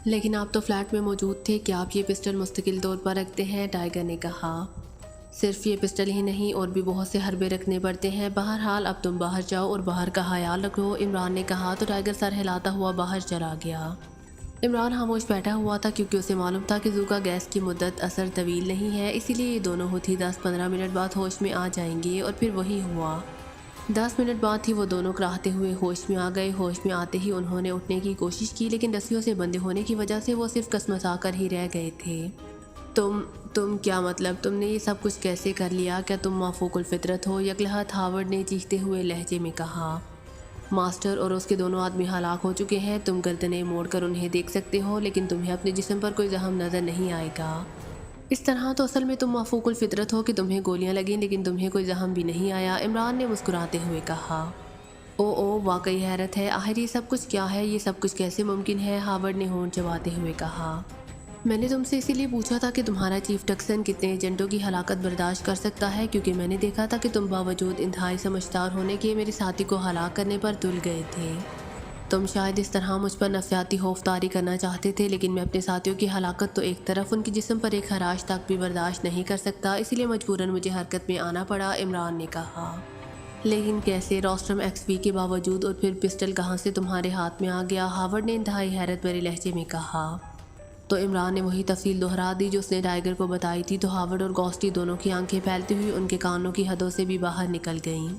لیکن آپ تو فلیٹ میں موجود تھے، کیا آپ یہ پسٹل مستقل طور پر رکھتے ہیں؟ ٹائیگر نے کہا۔ صرف یہ پسٹل ہی نہیں اور بھی بہت سے حربے رکھنے پڑتے ہیں، بہرحال اب تم باہر جاؤ اور باہر کا خیال رکھو، عمران نے کہا تو ٹائیگر سر ہلاتا ہوا باہر چلا گیا۔ عمران خاموش بیٹھا ہوا تھا کیونکہ اسے معلوم تھا کہ زوکا گیس کی مدت اثر طویل نہیں ہے، اسی لیے یہ دونوں ہوتی 10-15 منٹ بعد ہوش میں آ جائیں گے، اور پھر وہی ہوا۔ 10 منٹ بعد ہی وہ دونوں کراہتے ہوئے ہوش میں آ گئے۔ ہوش میں آتے ہی انہوں نے اٹھنے کی کوشش کی، لیکن رسیوں سے بندھے ہونے کی وجہ سے وہ صرف کسمسا کر ہی رہ گئے تھے۔ تم کیا مطلب؟ تم نے یہ سب کچھ کیسے کر لیا؟ کیا تم مافوق الفطرت ہو؟ یکلہت ہاورڈ نے چیختے ہوئے لہجے میں کہا۔ ماسٹر اور اس کے دونوں آدمی ہلاک ہو چکے ہیں، تم گردنیں موڑ کر انہیں دیکھ سکتے ہو، لیکن تمہیں اپنے جسم پر کوئی زخم نظر نہیں آئے گا۔ اس طرح تو اصل میں تم مافوق الفطرت ہو کہ تمہیں گولیاں لگیں لیکن تمہیں کوئی زخم بھی نہیں آیا، عمران نے مسکراتے ہوئے کہا۔ او واقعی حیرت ہے، آخر یہ سب کچھ کیا ہے؟ یہ سب کچھ کیسے ممکن ہے؟ ہاورڈ نے ہونٹ چباتے ہوئے کہا۔ میں نے تم سے اسی لیے پوچھا تھا کہ تمہارا چیف ٹکسن کتنے ایجنٹوں کی ہلاکت برداشت کر سکتا ہے، کیونکہ میں نے دیکھا تھا کہ تم باوجود انتہائی سمجھدار ہونے کے میرے ساتھی کو ہلاک کرنے پر تل گئے تھے۔ تم شاید اس طرح مجھ پر نفسیاتی خوف طاری کرنا چاہتے تھے، لیکن میں اپنے ساتھیوں کی ہلاکت تو ایک طرف، ان کے جسم پر ایک خراش تک بھی برداشت نہیں کر سکتا، اسی لیے مجبوراً مجھے حرکت میں آنا پڑا، عمران نے کہا۔ لیکن کیسے؟ روسٹرم ایکس پی کے باوجود، اور پھر پسٹل کہاں سے تمہارے ہاتھ میں آ گیا؟ ہاورڈ نے انتہائی حیرت بھرے لہجے میں کہا۔ تو عمران نے وہی تفصیل دہرا دی جو اس نے ٹائیگر کو بتائی تھی، تو ہاورڈ اور گوسٹی دونوں کی آنکھیں پھیلتی ہوئی ان کے کانوں کی حدوں سے بھی باہر نکل گئیں۔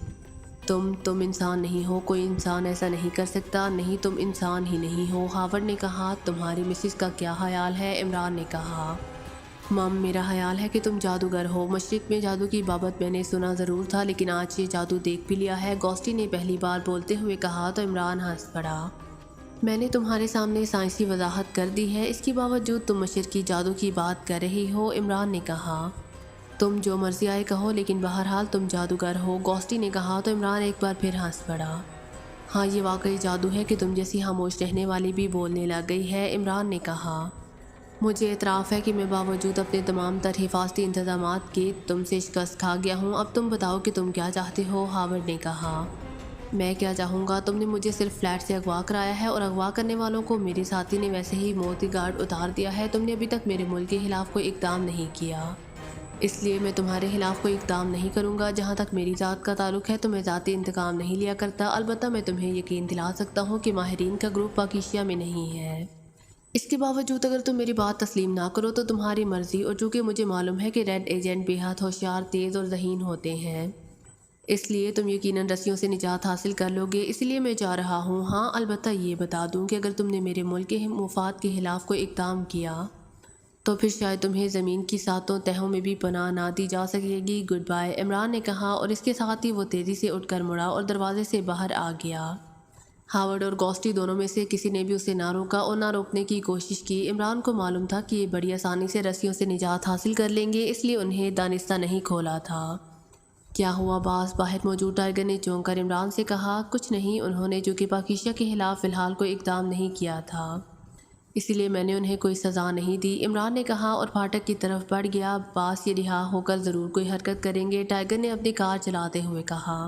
تم انسان نہیں ہو، کوئی انسان ایسا نہیں کر سکتا، نہیں تم انسان ہی نہیں ہو، ہاورڈ نے کہا۔ تمہاری مسز کا کیا خیال ہے؟ عمران نے کہا۔ مم، میرا خیال ہے کہ تم جادوگر ہو، مشرق میں جادو کی بابت میں نے سنا ضرور تھا، لیکن آج یہ جادو دیکھ بھی لیا ہے، گوسٹی نے پہلی بار بولتے ہوئے کہا، تو عمران ہنس پڑا۔ میں نے تمہارے سامنے سائنسی وضاحت کر دی ہے، اس کے باوجود تم مشرقی جادو کی بات کر رہی ہو، عمران نے کہا۔ تم جو مرضی آئے کہو، لیکن بہرحال تم جادوگر ہو، گوسٹی نے کہا، تو عمران ایک بار پھر ہنس پڑا۔ ہاں یہ واقعی جادو ہے کہ تم جیسی خاموش رہنے والی بھی بولنے لگ گئی ہے، عمران نے کہا۔ مجھے اعتراف ہے کہ میں باوجود اپنے تمام تر حفاظتی انتظامات کے تم سے شکست کھا گیا ہوں، اب تم بتاؤ کہ تم کیا چاہتے ہو، ہاورڈ نے کہا۔ میں کیا چاہوں گا؟ تم نے مجھے صرف فلیٹ سے اغوا کرایا ہے، اور اغوا کرنے والوں کو میرے ساتھی نے ویسے ہی موت کی گارڈ اتار دیا ہے، تم نے ابھی تک میرے ملک کے خلاف کوئی اقدام نہیں کیا، اس لیے میں تمہارے خلاف کوئی اقدام نہیں کروں گا۔ جہاں تک میری ذات کا تعلق ہے تو میں ذاتی انتقام نہیں لیا کرتا، البتہ میں تمہیں یقین دلا سکتا ہوں کہ ماہرین کا گروپ پاکیشیا میں نہیں ہے۔ اس کے باوجود اگر تم میری بات تسلیم نہ کرو تو تمہاری مرضی، اور چونکہ مجھے معلوم ہے کہ ریڈ ایجنٹ بے حد ہوشیار، تیز اور ذہین ہوتے ہیں، اس لیے تم یقیناً رسیوں سے نجات حاصل کر لو گے، اس لیے میں جا رہا ہوں۔ ہاں البتہ یہ بتا دوں کہ اگر تم نے میرے ملک کے مفاد کے خلاف کوئی اقدام کیا تو پھر شاید تمہیں زمین کی ساتوں تہوں میں بھی پناہ نہ دی جا سکے گی، گڈ بائے، عمران نے کہا، اور اس کے ساتھ ہی وہ تیزی سے اٹھ کر مڑا اور دروازے سے باہر آ گیا۔ ہاورڈ اور گوسٹی دونوں میں سے کسی نے بھی اسے نہ روکا اور نہ روکنے کی کوشش کی۔ عمران کو معلوم تھا کہ یہ بڑی آسانی سے رسیوں سے نجات حاصل کر لیں گے، اس لیے انہیں دانستہ نہیں کھولا تھا۔ کیا ہوا باز؟ باہر موجود ٹائیگر نے چونک کر عمران سے کہا۔ کچھ نہیں، انہوں نے چونکہ پاکیشیا کے خلاف فی الحال کوئی اقدام نہیں کیا تھا، اسی لیے میں نے انہیں کوئی سزا نہیں دی، عمران نے کہا اور پھاٹک کی طرف بڑھ گیا۔ باس یہ رہا ہو کر ضرور کوئی حرکت کریں گے، ٹائیگر نے اپنی کار چلاتے ہوئے کہا۔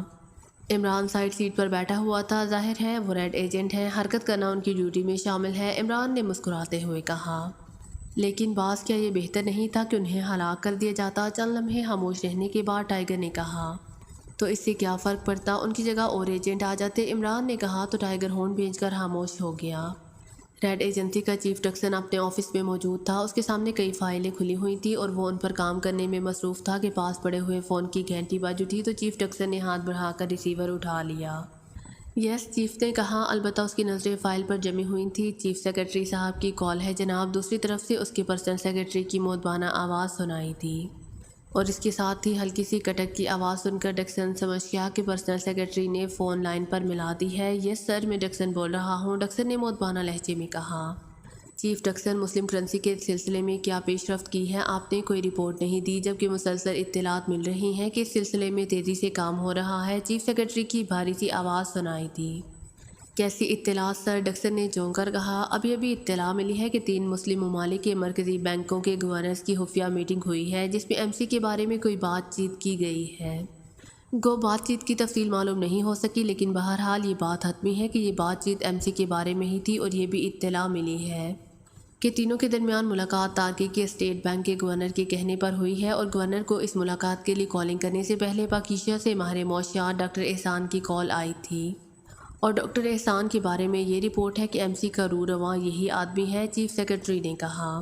عمران سائڈ سیٹ پر بیٹھا ہوا تھا، ظاہر ہے وہ ریڈ ایجنٹ ہیں، حرکت کرنا ان کی ڈیوٹی میں شامل ہے، عمران نے مسکراتے ہوئے کہا۔ لیکن باس کیا یہ بہتر نہیں تھا کہ انہیں ہلاک کر دیا جاتا؟ چند لمحے خاموش رہنے کے بعد ٹائیگر نے کہا۔ تو اس سے کیا فرق پڑتا؟ ان کی جگہ اور ایجنٹ آ جاتے، عمران نے کہا، تو ٹائیگر ہونٹ بھیج کر خاموش ہو گیا۔ ریڈ ایجنسی کا چیف ٹکسن اپنے آفس میں موجود تھا، اس کے سامنے کئی فائلیں کھلی ہوئی تھیں اور وہ ان پر کام کرنے میں مصروف تھا کہ پاس پڑے ہوئے فون کی گھنٹی بج اٹھی، تو چیف ٹکسن نے ہاتھ بڑھا کر ریسیور اٹھا لیا۔ یس، چیف نے کہا، البتہ اس کی نظریں فائل پر جمی ہوئی تھیں۔ چیف سیکرٹری صاحب کی کال ہے جناب، دوسری طرف سے اس کے پرسنل سیکرٹری کی مودبانہ آواز سنائی دی، اور اس کے ساتھ ہی ہلکی سی کٹک کی آواز سن کر ڈکسن سمجھ گیا کہ پرسنل سیکرٹری نے فون لائن پر ملا دی ہے۔ یس سر، میں ڈکسن بول رہا ہوں، ڈکسن نے مودبانہ لہجے میں کہا۔ چیف ڈکسن، مسلم کرنسی کے سلسلے میں کیا پیش رفت کی ہے؟ آپ نے کوئی رپورٹ نہیں دی، جبکہ مسلسل اطلاعات مل رہی ہیں کہ اس سلسلے میں تیزی سے کام ہو رہا ہے، چیف سیکرٹری کی بھاری سی آواز سنائی دی۔ کیسی اطلاعات سر؟ ڈکسن نے چونک کر کہا۔ ابھی اطلاع ملی ہے کہ 3 مسلم ممالک کے مرکزی بینکوں کے گورنرز کی خفیہ میٹنگ ہوئی ہے، جس میں ایم سی کے بارے میں کوئی بات چیت کی گئی ہے۔ بات چیت کی تفصیل معلوم نہیں ہو سکی، لیکن بہرحال یہ بات حتمی ہے کہ یہ بات چیت ایم سی کے بارے میں ہی تھی، اور یہ بھی اطلاع ملی ہے کہ تینوں کے درمیان ملاقات تارکی کے اسٹیٹ بینک کے گورنر کے کہنے پر ہوئی ہے اور گورنر کو اس ملاقات کے لیے کالنگ کرنے سے پہلے پاکیزہ سے ماہر معاشیات ڈاکٹر احسان کی کال آئی تھی اور ڈاکٹر احسان کے بارے میں یہ رپورٹ ہے کہ ایم سی کا رو رواں یہی آدمی ہے۔ چیف سیکرٹری نے کہا،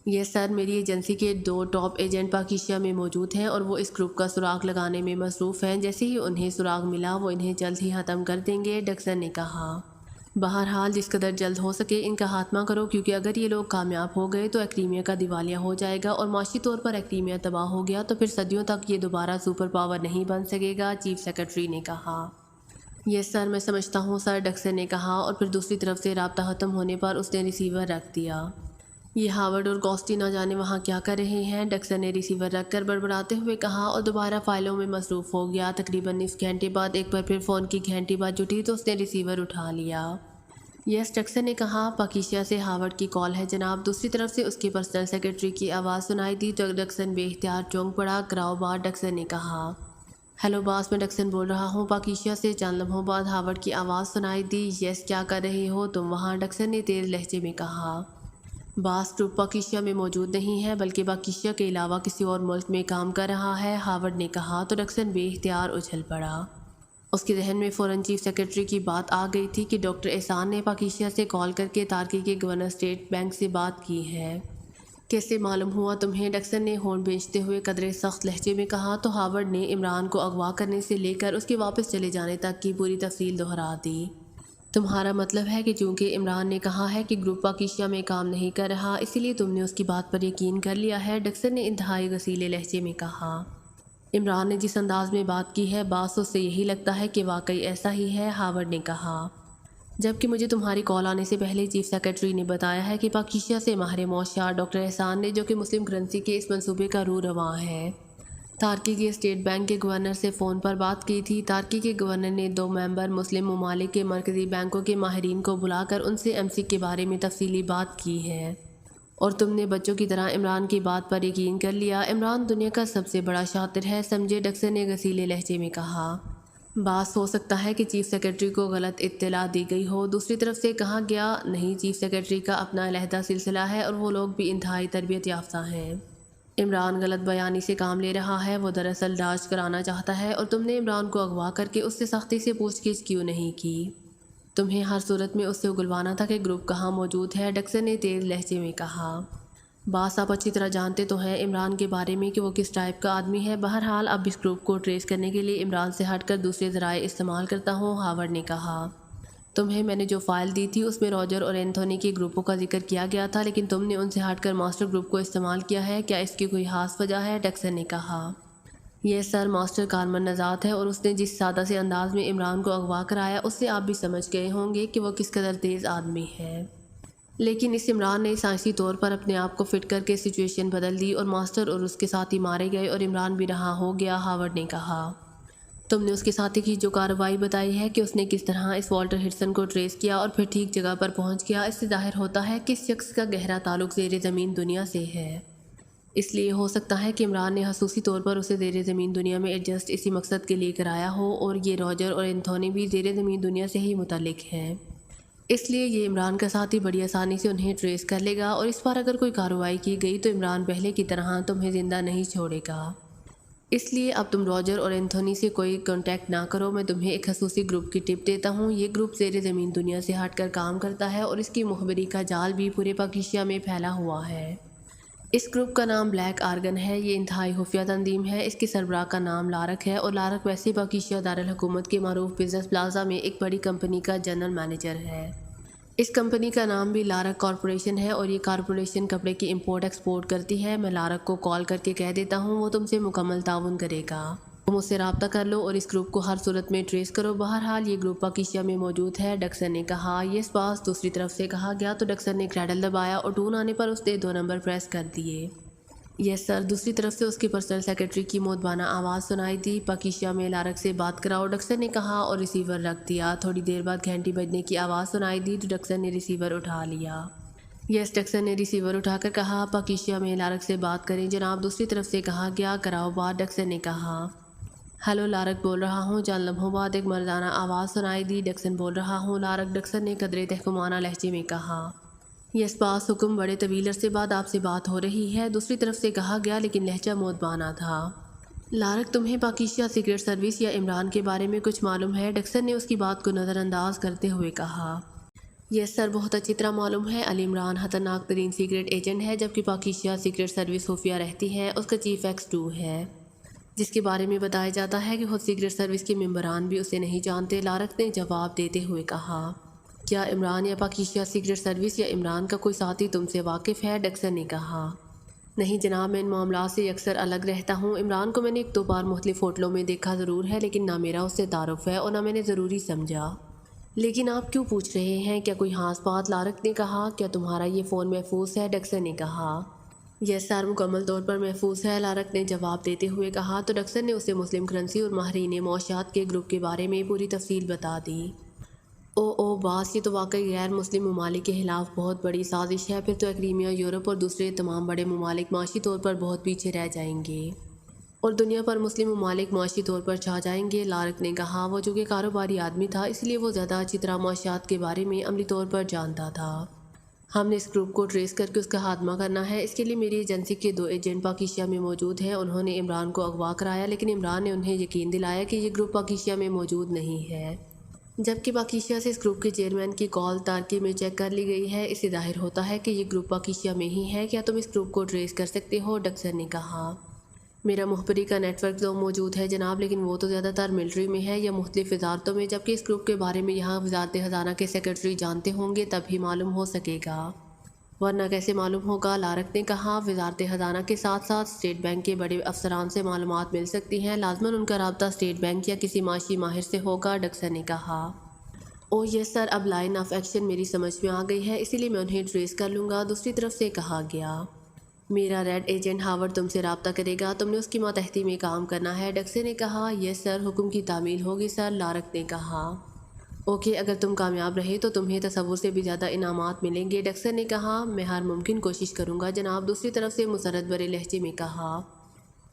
یس سر، میری ایجنسی کے 2 ٹاپ ایجنٹ پاکیزہ میں موجود ہیں اور وہ اس گروپ کا سراغ لگانے میں مصروف ہیں۔ جیسے ہی انہیں سراغ ملا وہ انہیں جلد ہی ختم کر دیں گے، ڈکسن نے کہا۔ بہرحال جس قدر جلد ہو سکے ان کا خاتمہ کرو، کیونکہ اگر یہ لوگ کامیاب ہو گئے تو ایکریمیا کا دیوالیہ ہو جائے گا اور معاشی طور پر ایکریمیا تباہ ہو گیا تو پھر صدیوں تک یہ دوبارہ سپر پاور نہیں بن سکے گا، چیف سیکرٹری نے کہا۔ یس سر، میں سمجھتا ہوں سر، ڈکسن نے کہا اور پھر دوسری طرف سے رابطہ ختم ہونے پر اس نے ریسیور رکھ دیا۔ یہ ہاورڈ اور گوسٹی نہ جانے وہاں کیا کر رہے ہیں، ڈکسن نے ریسیور رکھ کر بڑبڑاتے ہوئے کہا اور دوبارہ فائلوں میں مصروف ہو گیا۔ تقریباً نصف گھنٹے بعد ایک بار پھر فون کی گھنٹی بج اٹھی تو اس نے ریسیور اٹھا لیا۔ یس، ڈکسن نے کہا، پاکیزہ سے ہاورڈ کی کال ہے جناب۔ دوسری طرف سے اس کے پرسنل سیکرٹری کی آواز سنائی دی تو ڈکسن بے اختیار چونک پڑا۔ کراؤ بات، ڈکسن نے کہا۔ ہیلو باس، میں ڈکسن بول رہا ہوں پاکیزہ سے۔ چند لمحوں بعد ہاورڈ کی آواز سنائی دی، یس کیا کر رہے ہو تم وہاں، ڈکسن نے تیز لہجے میں کہا۔ باس، گروپ پاکیزہ میں موجود نہیں ہے بلکہ پاکیزہ کے علاوہ کسی اور ملک میں کام کر رہا ہے، ہاورڈ نے کہا تو ڈکسن بے اختیار اچھل پڑا۔ اس کے ذہن میں فوراً چیف سیکرٹری کی بات آ گئی تھی کہ ڈاکٹر احسان نے پاکیزہ سے کال کر کے تارکی کے گورنر اسٹیٹ بینک سے بات کی ہے۔ کیسے معلوم ہوا تمہیں، ڈکسن نے ہونٹ بھینچتے ہوئے قدرے سخت لہجے میں کہا تو ہاورڈ نے عمران کو اغوا کرنے سے لے کر اس کے واپس چلے جانے تک کی پوری تفصیل دہرا دی۔ تمہارا مطلب ہے کہ چونکہ عمران نے کہا ہے کہ گروپ پاکیزہ میں کام نہیں کر رہا اسی لیے تم نے اس کی بات پر یقین کر لیا ہے، ڈکسن نے انتہائی غصیلے لہجے میں کہا۔ عمران نے جس انداز میں بات کی ہے باس، اس سے یہی لگتا ہے کہ واقعی ایسا ہی ہے، ہاورڈ نے کہا۔ جبکہ مجھے تمہاری کال آنے سے پہلے چیف سیکرٹری نے بتایا ہے کہ پاکیزہ سے ماہر معاشیات ڈاکٹر احسان نے، جو کہ مسلم کرنسی کے اس منصوبے کا رو رواں ہے، تارکی کے اسٹیٹ بینک کے گورنر سے فون پر بات کی تھی۔ تارکی کے گورنر نے 2 ممبر مسلم ممالک کے مرکزی بینکوں کے ماہرین کو بلا کر ان سے ایم سی کے بارے میں تفصیلی بات کی ہے اور تم نے بچوں کی طرح عمران کی بات پر یقین کر لیا۔ عمران دنیا کا سب سے بڑا شاطر ہے، سمجھے، ڈکسن نے غصیلے لہجے میں کہا۔ باس، ہو سکتا ہے کہ چیف سیکرٹری کو غلط اطلاع دی گئی ہو، دوسری طرف سے کہا گیا۔ نہیں، چیف سیکرٹری کا اپنا علیحدہ سلسلہ ہے اور وہ لوگ بھی انتہائی تربیت یافتہ ہیں۔ عمران غلط بیانی سے کام لے رہا ہے، وہ دراصل ڈاج کرانا چاہتا ہے اور تم نے عمران کو اغوا کر کے اس سے سختی سے پوچھ گچھ کیوں نہیں کی؟ تمہیں ہر صورت میں اس سے اگلوانا تھا کہ گروپ کہاں موجود ہے، ڈکسن نے تیز لہجے میں کہا۔ باس، آپ اچھی طرح جانتے تو ہیں عمران کے بارے میں کہ وہ کس ٹائپ کا آدمی ہے، بہرحال اب اس گروپ کو ٹریس کرنے کے لیے عمران سے ہٹ کر دوسرے ذرائع استعمال کرتا ہوں، ہاورڈ نے کہا۔ تمہیں میں نے جو فائل دی تھی اس میں راجر اور اینتھونی کے گروپوں کا ذکر کیا گیا تھا، لیکن تم نے ان سے ہٹ کر ماسٹر گروپ کو استعمال کیا ہے، کیا اس کی کوئی خاص وجہ ہے، ڈکسن نے کہا۔ یہ سر، ماسٹر کارمن نژاد ہے اور اس نے جس سادہ سے انداز میں عمران کو اغوا کرایا اس سے آپ بھی سمجھ گئے ہوں گے کہ وہ کس قدر تیز آدمی ہے، لیکن اس عمران نے سائنسی طور پر اپنے آپ کو فٹ کر کے سچویشن بدل دی اور ماسٹر اور اس کے ساتھی مارے گئے اور عمران بھی رہا ہو گیا، ہاورڈ نے کہا۔ تم نے اس کے ساتھی کی جو کارروائی بتائی ہے کہ اس نے کس طرح اس والٹر ہڈسن کو ٹریس کیا اور پھر ٹھیک جگہ پر پہنچ گیا، اس سے ظاہر ہوتا ہے کہ اس شخص کا گہرا تعلق زیر زمین دنیا سے ہے۔ اس لیے ہو سکتا ہے کہ عمران نے خصوصی طور پر اسے زیر زمین دنیا میں ایڈجسٹ اسی مقصد کے لیے کرایا ہو، اور یہ راجر اور اینتھونی بھی زیر زمین دنیا سے ہی متعلق ہیں، اس لیے یہ عمران کا ساتھی بڑی آسانی سے انہیں ٹریس کر لے گا اور اس بار اگر کوئی کارروائی کی گئی تو عمران پہلے کی طرح تمہیں زندہ نہیں چھوڑے گا۔ اس لیے اب تم راجر اور اینتھونی سے کوئی کانٹیکٹ نہ کرو، میں تمہیں ایک خصوصی گروپ کی ٹپ دیتا ہوں۔ یہ گروپ زیر زمین دنیا سے ہٹ کر کام کرتا ہے اور اس کی مخبری کا جال بھی پورے پاکیزہ میں پھیلا ہوا ہے۔ اس گروپ کا نام بلیک آرگن ہے، یہ انتہائی خفیہ تنظیم ہے، اس کے سربراہ کا نام لارک ہے اور لارک ویسے پاکیزہ دارالحکومت کے معروف بزنس پلازا میں ایک بڑی کمپنی کا جنرل مینیجر ہے۔ اس کمپنی کا نام بھی لارک کارپوریشن ہے اور یہ کارپوریشن کپڑے کی امپورٹ ایکسپورٹ کرتی ہے۔ میں لارک کو کال کر کے کہہ دیتا ہوں، وہ تم سے مکمل تعاون کرے گا، تم اس سے رابطہ کر لو اور اس گروپ کو ہر صورت میں ٹریس کرو۔ بہرحال یہ گروپ پاکیزہ میں موجود ہے، ڈکسن نے کہا۔ یس باس، دوسری طرف سے کہا گیا تو ڈکسن نے کریڈل دبایا اور ٹون آنے پر اس نے 2 نمبر پریس کر دیے۔ یس سر، دوسری طرف سے اس کے پرسنل سیکرٹری کی مودبانہ آواز سنائی دی۔ پاکیزہ میں لارک سے بات کراؤ، ڈکسن نے کہا اور ریسیور رکھ دیا۔ تھوڑی دیر بعد گھنٹی بجنے کی آواز سنائی دی تو ڈکسن نے ریسیور اٹھا لیا۔ یس، ڈکسن نے ریسیور اٹھا کر کہا، پاکیزہ میں لارک سے بات کریں جناب، دوسری طرف سے کہا گیا۔ کراؤ بات، ڈکسن نے کہا۔ ہیلو، لارک بول رہا ہوں۔ چند لمحوں بعد ایک مردانہ آواز سنائی دی، ڈکسن بول رہا ہوں، لارک، ڈکسن نے قدرے تحکمانہ لہجے میں کہا۔ یس باس حکم، بڑے طویل عرصے بعد آپ سے بات ہو رہی ہے، دوسری طرف سے کہا گیا لیکن لہجہ مودبانہ تھا۔ لارک، تمہیں پاکیزہ سیکرٹ سروس یا عمران کے بارے میں کچھ معلوم ہے؟ ڈکسن نے اس کی بات کو نظر انداز کرتے ہوئے کہا۔ یس سر، بہت اچھی طرح معلوم ہے۔ علی عمران خطرناک ترین سیکرٹ ایجنٹ ہے، جبکہ پاکیزہ سیکرٹ سروس خفیہ رہتی ہے۔ اس کا چیف X2 ہے، جس کے بارے میں بتایا جاتا ہے کہ خود سیکرٹ سروس کے ممبران بھی اسے نہیں جانتے۔ لارک نے جواب دیتے ہوئے کہا۔ کیا عمران یا پاکیزہ سیکرٹ سروس یا عمران کا کوئی ساتھی تم سے واقف ہے؟ ڈکسن نے کہا۔ نہیں جناب، میں ان معاملات سے اکثر الگ رہتا ہوں۔ عمران کو میں نے ایک دو بار مختلف ہوٹلوں میں دیکھا ضرور ہے، لیکن نہ میرا اس سے تعارف ہے اور نہ میں نے ضروری سمجھا۔ لیکن آپ کیوں پوچھ رہے ہیں؟ کیا کوئی خاص بات؟ لارک نے کہا۔ کیا تمہارا یہ فون محفوظ ہے؟ ڈکسن نے کہا۔ یس سر، مکمل طور پر محفوظ ہے، لارک نے جواب دیتے ہوئے کہا۔ تو ڈکسن نے اسے مسلم کرنسی اور ماہرین معاشیات کے گروپ کے بارے میں پوری تفصیل بتا دی۔ او باس، یہ تو واقعی غیر مسلم ممالک کے خلاف بہت بڑی سازش ہے۔ پھر تو اقلیمیہ، یورپ اور دوسرے تمام بڑے ممالک معاشی طور پر بہت پیچھے رہ جائیں گے اور دنیا پر مسلم ممالک معاشی طور پر چھا جائیں گے، لارک نے کہا۔ وہ جو کہ کاروباری آدمی تھا، اس لیے وہ زیادہ اچھی طرح معاشیات کے بارے میں عملی طور پر جانتا تھا۔ ہم نے اس گروپ کو ٹریس کر کے اس کا خاتمہ کرنا ہے۔ اس کے لیے میری ایجنسی کے 2 ایجنٹ پاکیزہ میں موجود ہیں۔ انہوں نے عمران کو اغوا کرایا، لیکن عمران نے انہیں یقین دلایا کہ یہ گروپ پاکیزہ میں موجود نہیں ہے، جبکہ پاکیزہ سے اس گروپ کے چیئرمین کی کال تارکی میں چیک کر لی گئی ہے۔ اس سے ظاہر ہوتا ہے کہ یہ گروپ پاکیزہ میں ہی ہے۔ کیا تم اس گروپ کو ٹریس کر سکتے ہو؟ ڈکسن نے کہا۔ میرا مخبری کا نیٹ ورک تو موجود ہے جناب، لیکن وہ تو زیادہ تر ملٹری میں ہے یا مختلف وزارتوں میں، جبکہ اس گروپ کے بارے میں یہاں وزارت خزانہ کے سیکرٹری جانتے ہوں گے، تب ہی معلوم ہو سکے گا، ورنہ کیسے معلوم ہوگا؟ لارک نے کہا۔ وزارت خزانہ کے ساتھ ساتھ اسٹیٹ بینک کے بڑے افسران سے معلومات مل سکتی ہیں، لازماً ان کا رابطہ اسٹیٹ بینک یا کسی معاشی ماہر سے ہوگا، ڈکسن نے کہا۔ او یس سر، اب لائن آف ایکشن میری سمجھ میں آ گئی ہے، اسی لیے میں انہیں ٹریس کر لوں گا، دوسری طرف سے کہا گیا۔ میرا ریڈ ایجنٹ ہاورڈ تم سے رابطہ کرے گا، تم نے اس کی ماتحتی میں کام کرنا ہے، ڈکسن نے کہا۔ یس سر، حکم کی تعمیل ہوگی سر، لارک نے کہا۔ اوکے، اگر تم کامیاب رہے تو تمہیں تصور سے بھی زیادہ انعامات ملیں گے، ڈکسن نے کہا۔ میں ہر ممکن کوشش کروں گا جناب، دوسری طرف سے مسرت بھرے لہجے میں کہا۔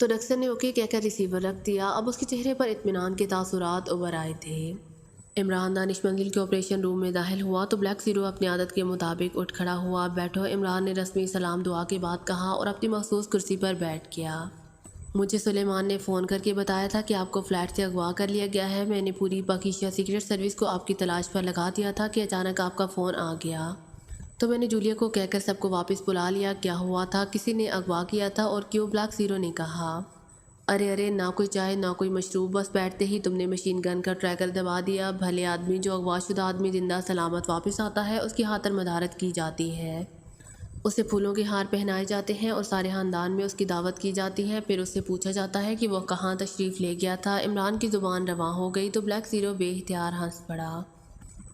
تو ڈکسن نے اوکے کہہ کر ریسیور رکھ دیا۔ اب اس کے چہرے پر اطمینان کے تاثرات ابھر آئے تھے۔ عمران دانش منزل کے آپریشن روم میں داخل ہوا تو بلیک زیرو اپنی عادت کے مطابق اٹھ کھڑا ہوا۔ بیٹھو، عمران نے رسمی سلام دعا کے بعد کہا اور اپنی مخصوص کرسی پر بیٹھ گیا۔ مجھے سلیمان نے فون کر کے بتایا تھا کہ آپ کو فلیٹ سے اغوا کر لیا گیا ہے۔ میں نے پوری پاکیزہ سیکرٹ سروس کو آپ کی تلاش پر لگا دیا تھا کہ اچانک آپ کا فون آ گیا، تو میں نے جولیا کو کہہ کر سب کو واپس بلا لیا۔ کیا ہوا تھا؟ کسی نے اغوا کیا تھا اور کیوں؟ بلیک زیرو نے کہا۔ ارے نہ کوئی چائے نہ کوئی مشروب، بس بیٹھتے ہی تم نے مشین گن کا ٹریگر دبا دیا۔ بھلے آدمی، جو اغوا شدہ آدمی زندہ سلامت واپس آتا ہے، اس کی خاطر مدارت کی جاتی ہے، اسے پھولوں کے ہار پہنائے جاتے ہیں اور سارے خاندان میں اس کی دعوت کی جاتی ہے، پھر اس سے پوچھا جاتا ہے کہ وہ کہاں تشریف لے گیا تھا۔ عمران کی زبان رواں ہو گئی تو بلیک زیرو بے اختیار ہنس پڑا۔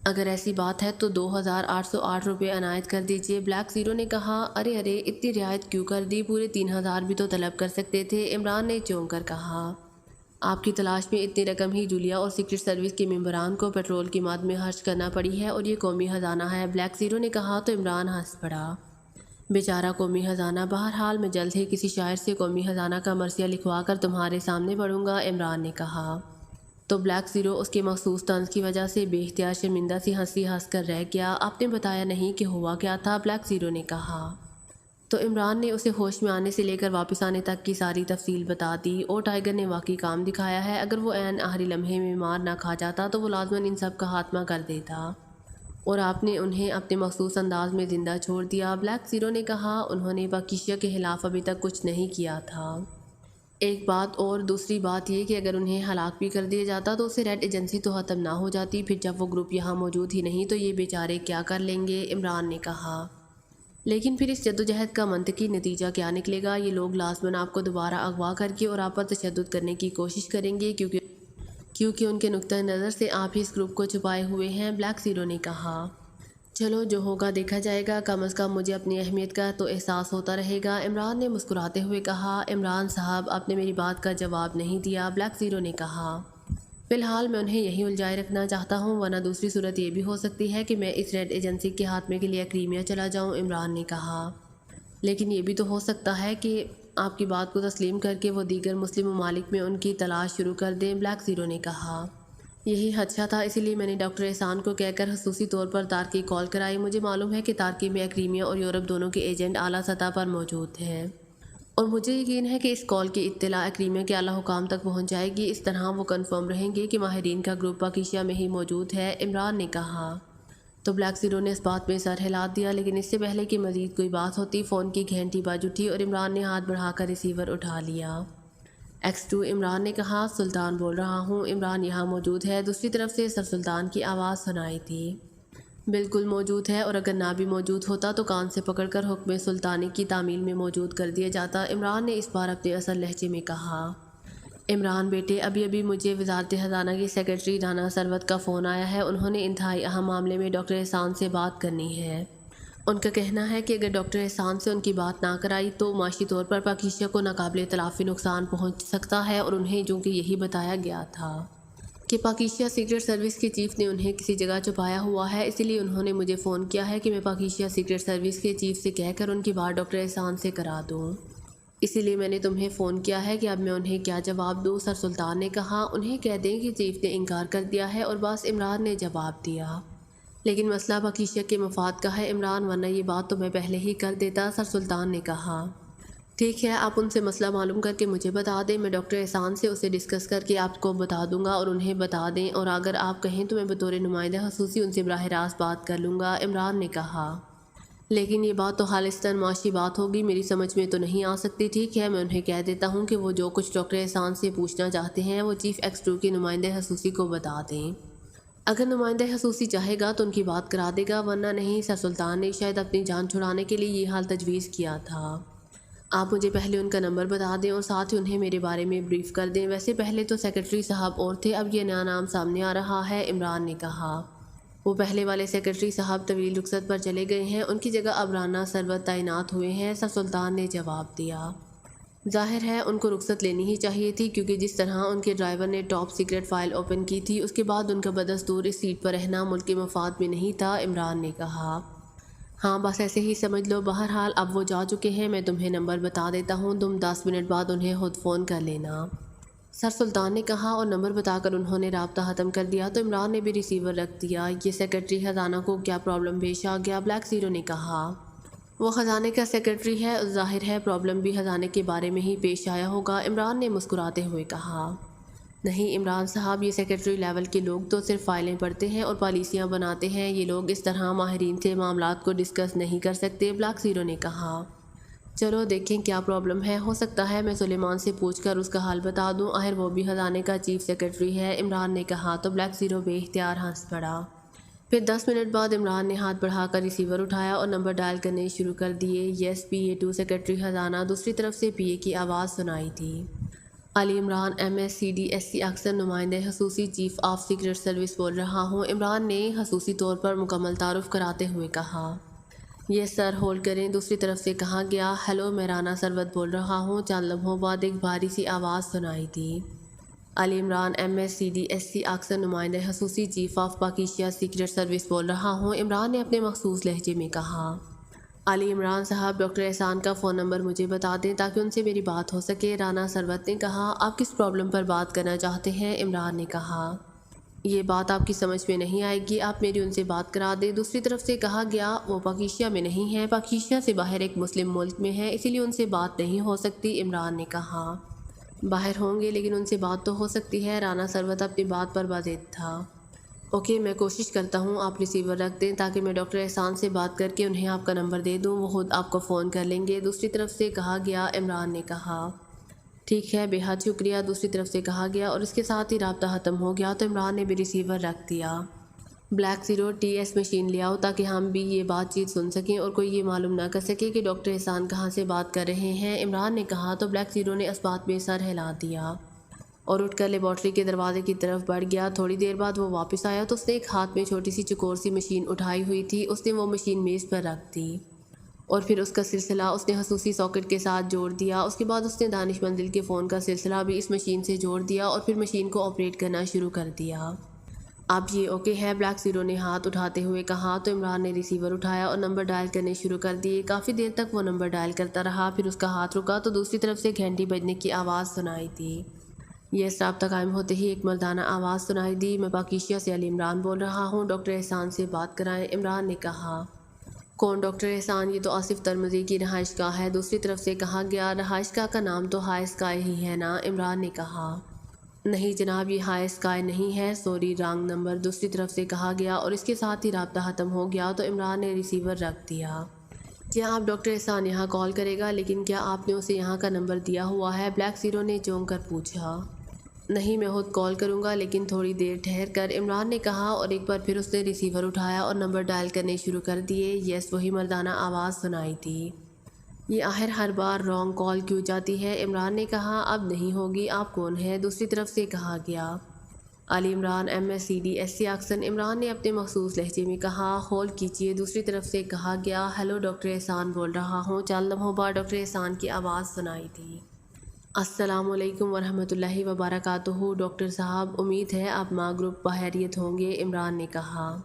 اگر ایسی بات ہے تو 2808 روپے عنایت کر دیجیے، بلیک زیرو نے کہا۔ ارے اتنی رعایت کیوں کر دی؟ پورے 3000 بھی تو طلب کر سکتے تھے، عمران نے چونک کر کہا۔ آپ کی تلاش میں اتنی رقم ہی جولیا اور سیکرٹ سروس کے ممبران کو پیٹرول کی مد میں خرچ کرنا پڑی ہے، اور یہ قومی خزانہ ہے، بلیک زیرو نے کہا۔ تو عمران ہنس پڑا۔ بیچارہ قومی خزانہ، بہرحال میں جلد ہی کسی شاعر سے قومی خزانہ کا مرثیہ لکھوا کر تمہارے سامنے پڑھوں گا، عمران نے کہا۔ تو بلیک زیرو اس کے مخصوص طنز کی وجہ سے بے اختیار شرمندہ سی ہنسی ہنس کر رہ گیا۔ آپ نے بتایا نہیں کہ ہوا کیا تھا، بلیک زیرو نے کہا۔ تو عمران نے اسے ہوش میں آنے سے لے کر واپس آنے تک کی ساری تفصیل بتا دی۔ اور ٹائیگر نے واقعی کام دکھایا ہے، اگر وہ عین آخری لمحے میں مار نہ کھا جاتا تو وہ لازماً ان سب کا خاتمہ کر دیتا، اور آپ نے انہیں اپنے مخصوص انداز میں زندہ چھوڑ دیا، بلیک زیرو نے کہا۔ انہوں نے پاکیزہ کے خلاف ابھی تک کچھ نہیں کیا تھا، ایک بات اور دوسری بات یہ کہ اگر انہیں ہلاک بھی کر دیا جاتا تو اسے ریڈ ایجنسی تو ختم نہ ہو جاتی، پھر جب وہ گروپ یہاں موجود ہی نہیں تو یہ بیچارے کیا کر لیں گے، عمران نے کہا۔ لیکن پھر اس جدوجہد کا منطقی نتیجہ کیا نکلے گا؟ یہ لوگ لازماً آپ کو دوبارہ اغوا کر کے اور آپ پر تشدد کرنے کی کوشش کریں گے، کیونکہ ان کے نقطہ نظر سے آپ ہی اس گروپ کو چھپائے ہوئے ہیں، بلیک زیرو نے کہا۔ چلو جو ہوگا دیکھا جائے گا، کم از کم مجھے اپنی اہمیت کا تو احساس ہوتا رہے گا، عمران نے مسکراتے ہوئے کہا۔ عمران صاحب، آپ نے میری بات کا جواب نہیں دیا، بلیک زیرو نے کہا۔ فی الحال میں انہیں یہی الجھائے رکھنا چاہتا ہوں، ورنہ دوسری صورت یہ بھی ہو سکتی ہے کہ میں اس ریڈ ایجنسی کے خاتمے کے لیے اقلیمیہ چلا جاؤں، عمران نے کہا۔ لیکن یہ بھی تو ہو سکتا ہے کہ آپ کی بات کو تسلیم کر کے وہ دیگر مسلم ممالک میں ان کی تلاش شروع کر دیں، بلیک زیرو نے کہا۔ یہی خدشہ تھا، اسی لیے میں نے ڈاکٹر احسان کو کہہ کر خصوصی طور پر تارکی کال کرائی۔ مجھے معلوم ہے کہ تارکی میں ایکریمیا اور یورپ دونوں کے ایجنٹ اعلیٰ سطح پر موجود ہیں، اور مجھے یقین ہے کہ اس کال کی اطلاع ایکریمیا کے اعلیٰ حکام تک پہنچ جائے گی۔ اس طرح وہ کنفرم رہیں گے کہ ماہرین کا گروپ پاکیزہ میں ہی موجود ہے، عمران نے کہا۔ تو بلیک زیرو نے اس بات میں سر ہلا دیا، لیکن اس سے پہلے کہ مزید کوئی بات ہوتی فون کی گھنٹی بج اٹھی اور عمران نے ہاتھ بڑھا کر ریسیور اٹھا لیا۔ X2 عمران نے کہا، سلطان بول رہا ہوں، عمران یہاں موجود ہے؟ دوسری طرف سے سر سلطان کی آواز سنائی تھی۔ بالکل موجود ہے، اور اگر نہ بھی موجود ہوتا تو کان سے پکڑ کر حکم سلطانی کی تعمیل میں موجود کر دیا جاتا، عمران نے اس بار اپنے اصل لہجے میں کہا۔ عمران بیٹے، ابھی مجھے وزارت خزانہ کی سیکرٹری رانا ثروت کا فون آیا ہے۔ انہوں نے انتہائی اہم معاملے میں ڈاکٹر احسان سے بات کرنی ہے۔ ان کا کہنا ہے کہ اگر ڈاکٹر احسان سے ان کی بات نہ کرائی تو معاشی طور پر پاکیزہ کو ناقابل تلافی نقصان پہنچ سکتا ہے، اور انہیں چونکہ یہی بتایا گیا تھا کہ پاکیزہ سیکرٹ سروس کے چیف نے انہیں کسی جگہ چھپایا ہوا ہے، اسی لیے انہوں نے مجھے فون کیا ہے کہ میں پاکیزہ سیکرٹ سروس کے چیف سے کہہ کر ان کی بات ڈاکٹر احسان سے کرا دوں۔ اسی لیے میں نے تمہیں فون کیا ہے کہ اب میں انہیں کیا جواب دوں؟ سر سلطان نے کہا، انہیں کہہ دیں کہ چیف نے انکار کر دیا ہے، اور بس، عمران نے جواب دیا۔ لیکن مسئلہ پاکیزہ کے مفاد کا ہے عمران، ورنہ یہ بات تو میں پہلے ہی کر دیتا، سر سلطان نے کہا۔ ٹھیک ہے، آپ ان سے مسئلہ معلوم کر کے مجھے بتا دیں، میں ڈاکٹر احسان سے اسے ڈسکس کر کے آپ کو بتا دوں گا، اور انہیں بتا دیں، اور اگر آپ کہیں تو میں بطور نمائندہ خصوصی ان سے براہ راست بات کر لوں گا، عمران نے کہا۔ لیکن یہ بات تو خالصتاً معاشی بات ہوگی، میری سمجھ میں تو نہیں آ سکتی۔ ٹھیک ہے، میں انہیں کہہ دیتا ہوں کہ وہ جو کچھ ڈاکٹر احسان سے پوچھنا چاہتے ہیں وہ چیف X2 کے نمائندہ خصوصی کو بتا دیں۔ اگر نمائندہ خصوصی چاہے گا تو ان کی بات کرا دے گا، ورنہ نہیں۔ سر سلطان نے شاید اپنی جان چھڑانے کے لیے یہ حال تجویز کیا تھا۔ آپ مجھے پہلے ان کا نمبر بتا دیں، اور ساتھ ہی انہیں میرے بارے میں بریف کر دیں۔ ویسے پہلے تو سیکرٹری صاحب اور تھے، اب یہ نیا نام سامنے آ رہا ہے، عمران نے کہا۔ وہ پہلے والے سیکرٹری صاحب طویل رخصت پر چلے گئے ہیں، ان کی جگہ اب رانا ثروت تعینات ہوئے ہیں، سر سلطان نے جواب دیا۔ ظاہر ہے ان کو رخصت لینی ہی چاہیے تھی، کیونکہ جس طرح ان کے ڈرائیور نے ٹاپ سیکرٹ فائل اوپن کی تھی، اس کے بعد ان کا بدستور اس سیٹ پر رہنا ملک کے مفاد میں نہیں تھا، عمران نے کہا۔ ہاں، بس ایسے ہی سمجھ لو۔ بہرحال اب وہ جا چکے ہیں، میں تمہیں نمبر بتا دیتا ہوں، تم 10 منٹ بعد انہیں خود فون کر لینا، سر سلطان نے کہا، اور نمبر بتا کر انہوں نے رابطہ ختم کر دیا تو عمران نے بھی ریسیور رکھ دیا۔ یہ سیکرٹری خزانہ کو کیا پرابلم پیش آ گیا؟ بلیک زیرو نے کہا۔ وہ خزانے کا سیکرٹری ہے، ظاہر ہے پرابلم بھی خزانے کے بارے میں ہی پیش آیا ہوگا، عمران نے مسکراتے ہوئے کہا۔ نہیں عمران صاحب، یہ سیکرٹری لیول کے لوگ تو صرف فائلیں پڑھتے ہیں اور پالیسیاں بناتے ہیں، یہ لوگ اس طرح ماہرین سے معاملات کو ڈسکس نہیں کر سکتے، بلیک زیرو نے کہا۔ چلو دیکھیں کیا پرابلم ہے، ہو سکتا ہے میں سلیمان سے پوچھ کر اس کا حال بتا دوں، آخر وہ بھی خزانے کا چیف سیکرٹری ہے، عمران نے کہا تو بلیک زیرو بے اختیار ہنس پڑا۔ پھر 10 منٹ بعد عمران نے ہاتھ بڑھا کر ریسیور اٹھایا اور نمبر ڈائل کرنے شروع کر دیے۔ یس PA2 سیکرٹری خزانہ، دوسری طرف سے PA کی آواز سنائی تھی۔ علی عمران MSCDSC اکثر نمائندہ خصوصی چیف آف سیکرٹ سروس بول رہا ہوں، عمران نے خصوصی طور پر مکمل تعارف کراتے ہوئے کہا۔ یس سر، ہولڈ کریں، دوسری طرف سے کہا گیا۔ ہیلو، میں رانا ثروت بول رہا ہوں، چند لمحوں بعد ایک بھاری سی آواز سنائی تھی۔ علی عمران MSCDSC اکثر نمائندہ خصوصی چیف آف پاکیزہ سیکرٹ سروس بول رہا ہوں، عمران نے اپنے مخصوص لہجے میں کہا۔ علی عمران صاحب، ڈاکٹر احسان کا فون نمبر مجھے بتا دیں تاکہ ان سے میری بات ہو سکے، رانا ثروت نے کہا۔ آپ کس پرابلم پر بات کرنا چاہتے ہیں؟ عمران نے کہا۔ یہ بات آپ کی سمجھ میں نہیں آئے گی، آپ میری ان سے بات کرا دیں، دوسری طرف سے کہا گیا۔ وہ پاکیزہ میں نہیں ہے، پاکیزہ سے باہر ایک مسلم ملک میں ہے، اسی لیے ان سے بات نہیں ہو سکتی، عمران نے کہا۔ باہر ہوں گے لیکن ان سے بات تو ہو سکتی ہے، رانا ثروت اپنی بات پر بازید تھا۔ اوکے، میں کوشش کرتا ہوں، آپ ریسیور رکھ دیں تاکہ میں ڈاکٹر احسان سے بات کر کے انہیں آپ کا نمبر دے دوں، وہ خود آپ کو فون کر لیں گے، دوسری طرف سے کہا گیا، عمران نے کہا۔ ٹھیک ہے، بے حد شکریہ، دوسری طرف سے کہا گیا، اور اس کے ساتھ ہی رابطہ ختم ہو گیا تو عمران نے بھی ریسیور رکھ دیا۔ بلیک زیرو TS مشین لے آؤ تاکہ ہم بھی یہ بات چیت سن سکیں اور کوئی یہ معلوم نہ کر سکے کہ ڈاکٹر احسان کہاں سے بات کر رہے ہیں، عمران نے کہا تو بلیک زیرو نے اس بات میں سر ہلا دیا اور اٹھ کر لیبارٹری کے دروازے کی طرف بڑھ گیا۔ تھوڑی دیر بعد وہ واپس آیا تو اس نے ایک ہاتھ میں چھوٹی سی چکور سی مشین اٹھائی ہوئی تھی، اس نے وہ مشین میز پر رکھ دی اور پھر اس کا سلسلہ اس نے خصوصی ساکٹ کے ساتھ جوڑ دیا۔ اس کے بعد اس نے دانش منزل کے فون کا سلسلہ بھی اس مشین سے جوڑ دیا اور پھر مشین کو آپریٹ کرنا شروع کر دیا۔ اب یہ اوکے ہے، بلیک زیرو نے ہاتھ اٹھاتے ہوئے کہا تو عمران نے ریسیور اٹھایا اور نمبر ڈائل کرنے شروع کر دیے۔ کافی دیر تک وہ نمبر ڈائل کرتا رہا، پھر اس کا ہاتھ رکا تو دوسری طرف سے گھنٹی بجنے کی آواز سنائی تھی۔ یہ رابطہ قائم ہوتے ہی ایک مردانہ آواز سنائی دی۔ میں پاکیزیہ سے علی عمران بول رہا ہوں، ڈاکٹر احسان سے بات کرائیں، عمران نے کہا۔ کون ڈاکٹر احسان؟ یہ تو آصف ترمذی کی رہائش گاہ ہے، دوسری طرف سے کہا گیا۔ رہائش گاہ کا نام تو ہائی اسکائی ہی ہے نا، عمران نے کہا۔ نہیں جناب، یہ ہائی اسکائی نہیں ہے، سوری رانگ نمبر، دوسری طرف سے کہا گیا، اور اس کے ساتھ ہی رابطہ ختم ہو گیا تو عمران نے ریسیور رکھ دیا۔ کیا آپ ڈاکٹر احسان یہاں کال کرے گا؟ لیکن کیا آپ نے اسے یہاں کا نمبر دیا ہوا ہے؟ بلیک زیرو نے چونک کر پوچھا۔ نہیں، میں خود کال کروں گا، لیکن تھوڑی دیر ٹھہر کر، عمران نے کہا، اور ایک بار پھر اس نے ریسیور اٹھایا اور نمبر ڈائل کرنے شروع کر دیے۔ یس، وہی مردانہ آواز سنائی دی۔ یہ آخر ہر بار رانگ کال کیوں جاتی ہے؟ عمران نے کہا۔ اب نہیں ہوگی، آپ کون ہیں؟ دوسری طرف سے کہا گیا۔ علی عمران، MSCD اکسن، عمران نے اپنے مخصوص لہجے میں کہا۔ ہولڈ کیجیے، دوسری طرف سے کہا گیا۔ ہیلو، ڈاکٹر احسان بول رہا ہوں۔ چند لمحوں بعد ڈاکٹر احسان کی آواز سنائی دی۔ السلام علیکم ورحمۃ اللہ وبرکاتہ ڈاکٹر صاحب، امید ہے آپ ماں گروپ بخیریت ہوں گے، عمران نے کہا۔